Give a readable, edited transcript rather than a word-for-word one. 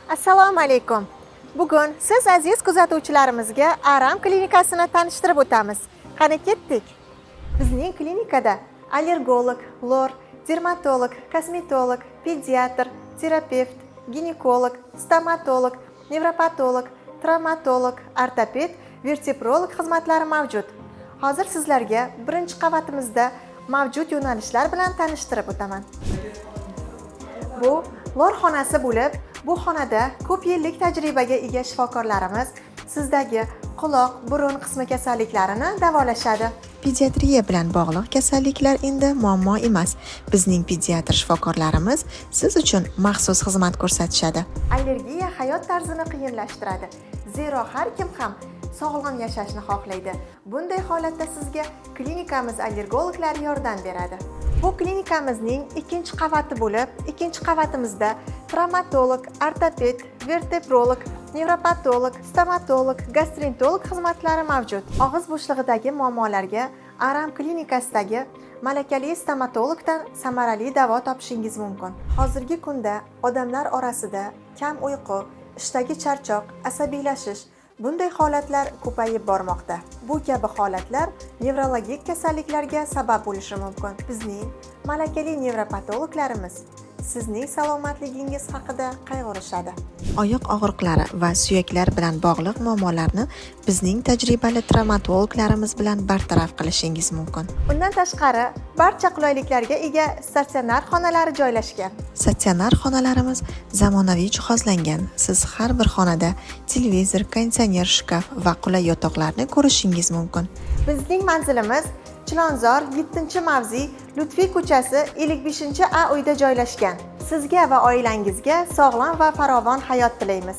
Assalomu alaykum. Bugun siz aziz kuzatuvchilarimizga Aram klinikasini tanishtirib o'tamiz. Qani ketdik. Bizning klinikada allergolog, lor, dermatolog, kosmetolog, pediatr, terapevt, ginekolog, stomatolog, nevropatolog, travmatolog, ortoped, vertebrolog xizmatlari mavjud. Hozir sizlarga birinchi qavatimizda mavjud yo'nalishlar bilan tanishtirib o'taman. Bu lor xonasi bo'lib, bu xonada ko'p yillik tajribaga ega shifokorlarimiz sizdagi quloq, burun qismi kasalliklarini davolashadi. Pediatriya bilan bog'liq kasalliklar endi muammo emas. Bizning pediatr shifokorlarimiz siz uchun maxsus xizmat ko'rsatishadi. Allergiya hayot tarzini qiyinlashtiradi. Zero har kim ham sog'lom yashashni xohlaydi. Bunday holatda sizga klinikamiz allergologlari yordam beradi. Bu klinikamizning ikkinchi qavati bo'lib, ikkinchi qavatimizda travmatolog, ortoped, vertebrolog, nevropatolog, stomatolog, gastroenterolog xizmatlari mavjud. Og'iz bo'shlig'idagi muammolarga Aram klinikasidagi malakali stomatologdan samarali davo topishingiz mumkin. Hozirgi kunda odamlar orasida kam uyqu, ishdagi charchoq, asabiylashish bunday holatlar ko'payib bormoqda. Bu kabi holatlar nevrologik kasalliklarga sabab bo'lishi mumkin. Bizning malakali nevropatologlarimiz sizning salomatligingiz haqida qayg'urishadi. Oyoq og'riqlari va suyaklar bilan bog'liq muammolarni bizning tajribali travmatologlarimiz bilan bartaraf qilishingiz mumkin. Undan tashqari, barcha qulayliklarga ega statsionar xonalari joylashgan. Statsionar xonalarimiz zamonaviy jihozlangan. Siz har bir xonada televizor, konditsioner, shkaf va qulay yotoqlarni ko'rishingiz mumkin. Bizning manzilimiz Chilonzor 7-mavze, Lutfiy ko'chasi 55A uyda joylashgan. Sizga va oilangizga sog'lom va farovon hayot tilaymiz.